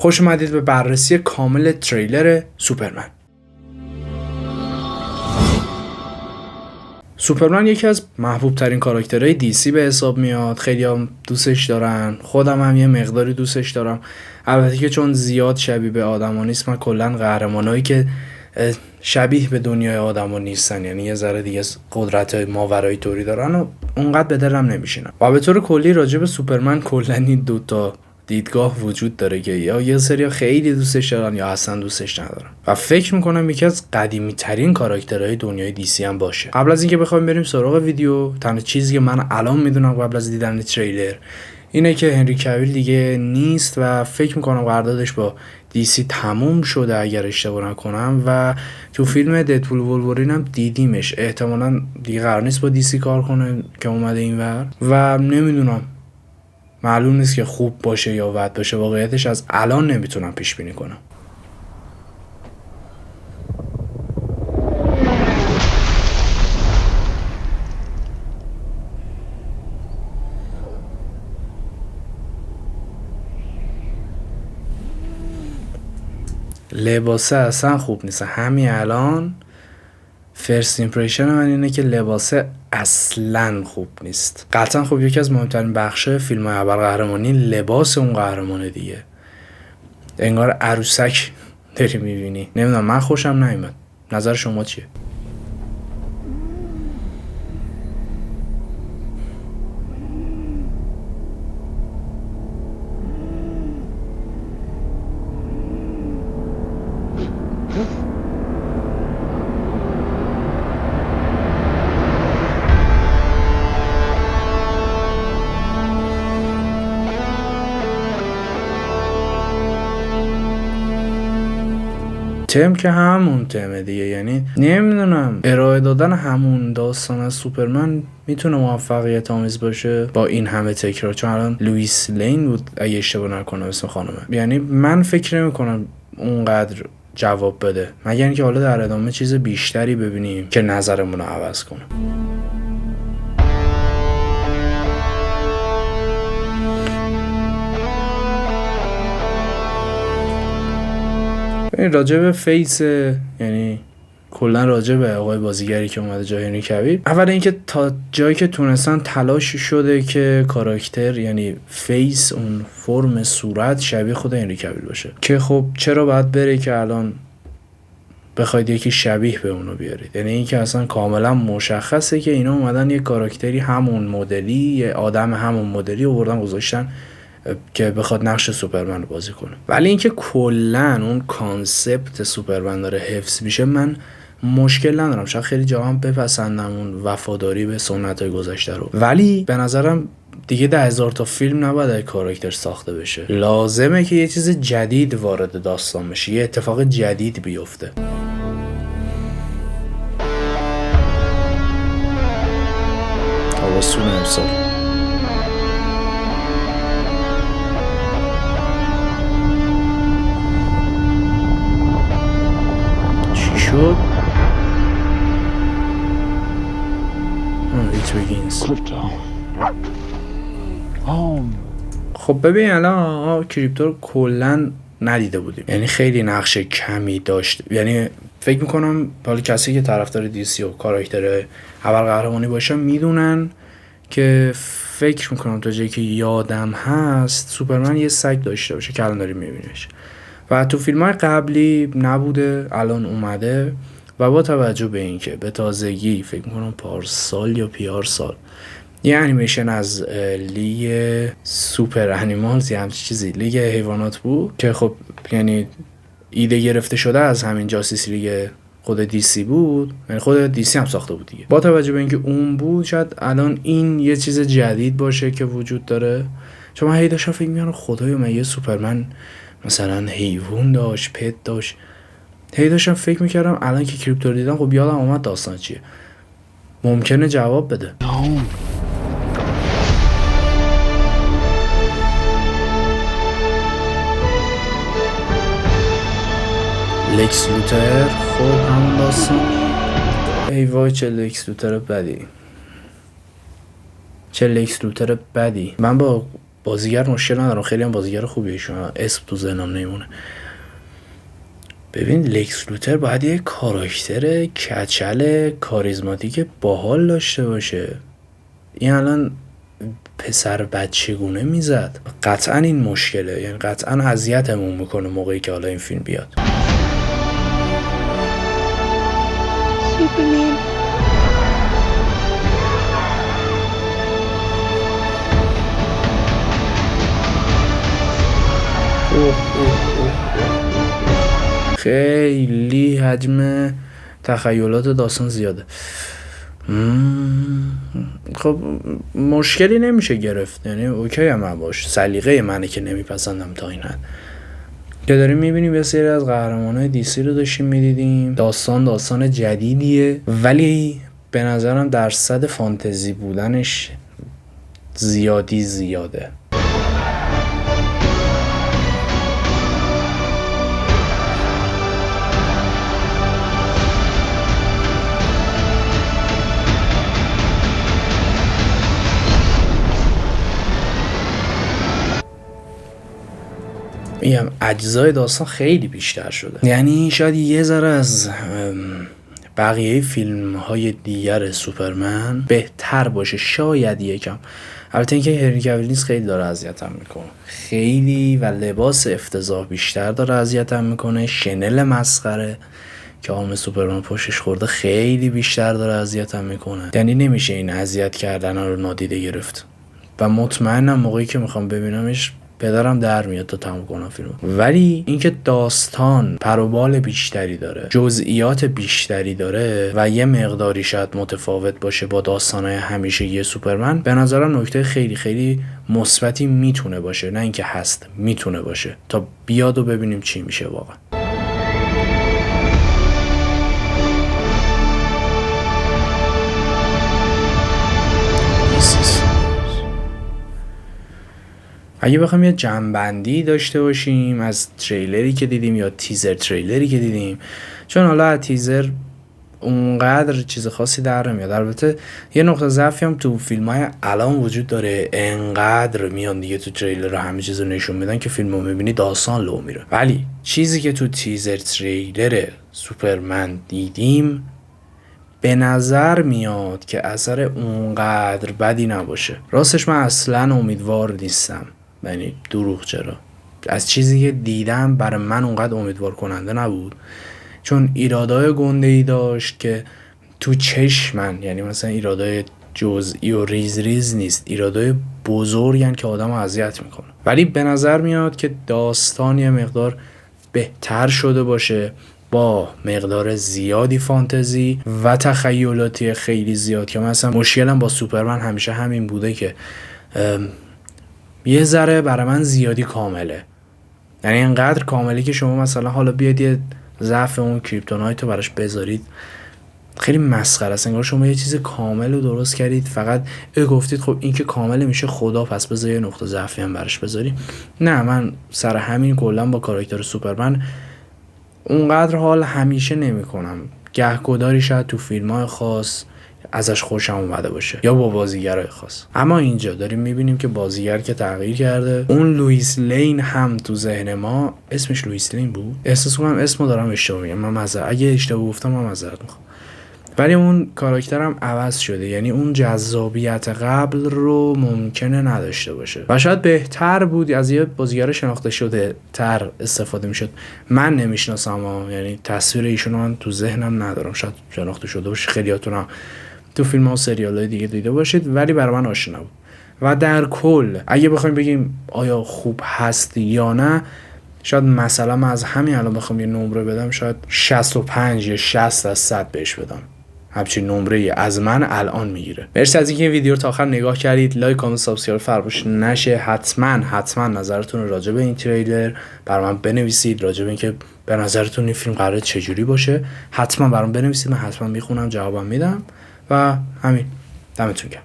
خوش اومدید به بررسی کامل تریلر سوپرمن. سوپرمن یکی از محبوب ترین کاراکترهای دیسی به حساب میاد. خیلی هم دوستش دارن، خودم هم یه مقداری دوستش دارم. البته که چون زیاد شبیه به آدما نیست، من کلا قهرمانایی که شبیه به دنیای آدما نیستن، یعنی یه ذره دیگه قدرت‌های ماورایی طوری دارن و اونقدر به دلم نمیشینن. و به طور کلی راجع به سوپرمن کلا این دو تا دیدگاه وجود داره که یا یه سری خیلی دوستش دارن یا اصلا دوستش ندارن و فکر میکنم یکی از قدیمی ترین کاراکترهای دنیای دیسی هم باشه. قبل از اینکه بخوایم بریم سراغ ویدیو، تنها چیزی که من الان میدونم قبل از دیدن تریلر اینه که هنری کویل دیگه نیست و فکر میکنم قراردادش با دیسی تموم شده اگر اشتباه نکنم و تو فیلم ددپول وولورین هم دیدیمش. احتمالاً دیگه قرار نیست با دیسی کار کنه که اومده اینور و نمیدونم، معلوم نیست که خوب باشه یا بد باشه. واقعیتش از الان نمیتونم پیش بینی کنم. لباسه اصلا خوب نیست. همین الان فرست ایمپرشن من اینه که لباسه اصلا خوب نیست. قطعا خب یکی از مهمترین بخشه فیلم های ابرقهرمانی لباس اون قهرمانه دیگه. انگار عروسک داری میبینی. نمیدونم، من خوشم نیومد. نظر شما چیه؟ تم که همون تمه دیگه، یعنی نمیدونم ارائه دادن همون داستان از سوپرمن میتونه موفقیت آمیز باشه با این همه تکرار. چون الان لوئیس لین بود اگه اشتباه نکنم اسم خانمه، یعنی من فکر نمی‌کنم اونقدر جواب بده، مگر اینکه حالا در ادامه چیز بیشتری ببینیم که نظرمون رو عوض کنه. این راجع به فیس، یعنی کلا راجع به آقای بازیگری که اومده جای هنری کویل، اول اینکه تا جایی که تونستن تلاش شده که کاراکتر یعنی فیس اون فرم صورت شبیه خود هنری کویل باشه، که خب چرا باید بره که الان بخواید یکی شبیه به اونو بیارید؟ یعنی این که اصلا کاملا مشخصه که اینا اومدن یه کاراکتری همون مدلی، یه آدم همون مدلی آوردن گذاشتن که بخواد نقش سوپرمن رو بازی کنه. ولی اینکه کلا اون کانسپت سوپرمن داره حفظ میشه، من مشکل ندارم. شاید خیلی جا هم بپسندم اون وفاداری به سنت‌های گذشته رو، ولی به نظرم دیگه 10,000 تا فیلم نباید کاراکتر ساخته بشه. لازمه که یه چیز جدید وارد داستان بشه، یه اتفاق جدید بیفته. تابستون امسال شد. خب ببین الان کریپتو رو کلا ندیده بودیم، یعنی خیلی نقش کمی داشت. یعنی فکر میکنم حالا کسی که طرفدار دیسی و کاراکتر ابرقهرمانی باشن میدونن که فکر میکنم تا جایی که یادم هست سوپرمن یه سگ داشته باشه که الان داریم میبینیمش و تو فیلم‌های قبلی نبوده، الان اومده. و با توجه به اینکه به تازگی فکر میکنم پارسال یا پیارسال یه انیمیشن از لیگ سوپر انیمالز یا همچین چیزی، لیگ حیوانات بود که خب یعنی ایده گرفته شده از همین جاستیس لیگ خود دیسی بود، یعنی خود دیسی هم ساخته بود دیگه. با توجه به اینکه اون بود، شاید الان این یه چیز جدید باشه که وجود داره. چون من هی داشتم فکر می‌کردم خدایا من یه سوپرمن مثلا حیوان داشت، پت داشت. هی داشتم فکر میکردم الان که کریپتو دیدم خب یادم اومد داستان چیه. ممکنه جواب بده. لکس لوتر، خب همون داستان. ای وای چه لکس لوتر بدی، چه لکس لوتر بدی. من با بازیگر مشکل ندارم، خیلی هم بازیگر خوبیه، شما اسم تو ذهنم نمیمونه. ببین لکس لوتر باید یه کاراکتر کچل کاریزماتیک باحال داشته باشه. این الان پسر بچگونه میزد، قطعا این مشکله، یعنی قطعا اذیتمون میکنه موقعی که حالا این فیلم بیاد. سوپرمن خیلی حجم تخیلات داستان زیاده. خب مشکلی نمیشه گرفت، یعنی اوکی هم باش، سلیقه منه که نمیپسندم تا این حد. که داریم میبینیم یه سری از قهرمانای دیسی رو داشتیم میدیدیم، داستان جدیدیه ولی به نظرم درصد فانتزی بودنش زیاده. میگم اجزای داستان خیلی بیشتر شده، یعنی شاید یه ذره از بقیه فیلم های دیگر سوپرمن بهتر باشه، شاید یکم. البته اینکه هنری کویل نیست خیلی داره اذیتم میکنه، خیلی، و لباس افتضاح بیشتر داره اذیتم میکنه، شنل مسخره که آرم سوپرمن پشتش خورده خیلی بیشتر داره اذیتم میکنه. یعنی نمیشه این اذیت کردن رو نادیده گرفت و مطمئنم موقعی که میخوام ببینمش پدرم در میاد تا تموم کنم فیلمو. ولی اینکه داستان پروبال بیشتری داره، جزئیات بیشتری داره و یه مقداری شاید متفاوت باشه با داستانهای همیشگی سوپرمن، به نظرم نکته خیلی خیلی مثبتی میتونه باشه، نه اینکه هست، میتونه باشه، تا بیاد و ببینیم چی میشه واقعا. اگه بخوایم یه جمع‌بندی داشته باشیم از تریلری که دیدیم یا تیزر تریلری که دیدیم، چون حالا از تیزر اونقدر چیز خاصی در نمیاد. البته یه نقطه ضعفی هم تو فیلم‌های الان وجود داره، انقدر میان دیگه تو تریلر رو همه چیز رو نشون میدن که فیلمو میبینی داستان لو میره. ولی چیزی که تو تیزر تریلر سوپرمن دیدیم به نظر میاد که اثر اونقدر بدی نباشه. راستش من اصلا امیدوار نیستم، یعنی دروغ چرا، از چیزی که دیدم برای من اونقدر امیدوار کننده نبود، چون ایرادای گنده‌ای داشت که تو چشمن، یعنی مثلا ایرادای جزئی و ریز ریز نیست، ایرادای بزرگن که آدم اذیت میکنه. ولی به نظر میاد که داستان یه مقدار بهتر شده باشه، با مقدار زیادی فانتزی و تخیلاتی خیلی زیاد، که مثلا مشکلم با سوپرمن همیشه همین بوده که یه ذره برای من زیادی کامله، یعنی اینقدر کاملی که شما مثلا حالا بیاید یه ضعف اون کریپتونایت رو براش بذارید، خیلی مسخره است. انگار شما یه چیز کامل رو درست کردید، فقط گفتید خب این که کامل میشه خدا، پس بذار یه نقطه ضعفی هم براش بذاری. نه، من سر همین کلا با کاراکتر سوپرمن اونقدر حال همیشه نمی کنم. گهگداری شاید تو فیلم‌های خاص ازش خوشم اومده باشه یا با بازیگرای خاص، اما اینجا داریم میبینیم که بازیگر که تغییر کرده. اون لوئیس لین هم تو ذهن ما اسمش لوئیس لین بود، احساس کنم اسمو دارم اشتباه میگم، من اگه اشتباه گفتم من معذرت میخوام، ولی اون کاراکترم عوض شده، یعنی اون جذابیت قبل رو ممکنه نداشته باشه و شاید بهتر بود از یه بازیگر شناخته شده تر استفاده میشد. من نمیشناسم، یعنی تصویر ایشون من تو ذهنم ندارم، شاید شناخته شده باشه، خیلیاتون تو فیلم ها و سریال های دیگه دیده باشید، ولی برای من آشنا بود. و در کل اگه بخوایم بگیم آیا خوب هست یا نه، شاید مثلا من از همین الان بخوام یه نمره بدم، شاید 65 یا 60 از 100 بهش بدم. همچین نمره از من الان میگیره. مرسی از اینکه این ویدیو رو تا آخر نگاه کردید. لایک، کامنت، سابسکرایب فراموش نشه. حتما نظرتون راجع به این تریلر برام بنویسید، راجع به اینکه به نظرتون این فیلم قراره چجوری باشه حتما برام بنویسید، من حتما میخونم، جوابم میدم. و همین، دمتون گرم.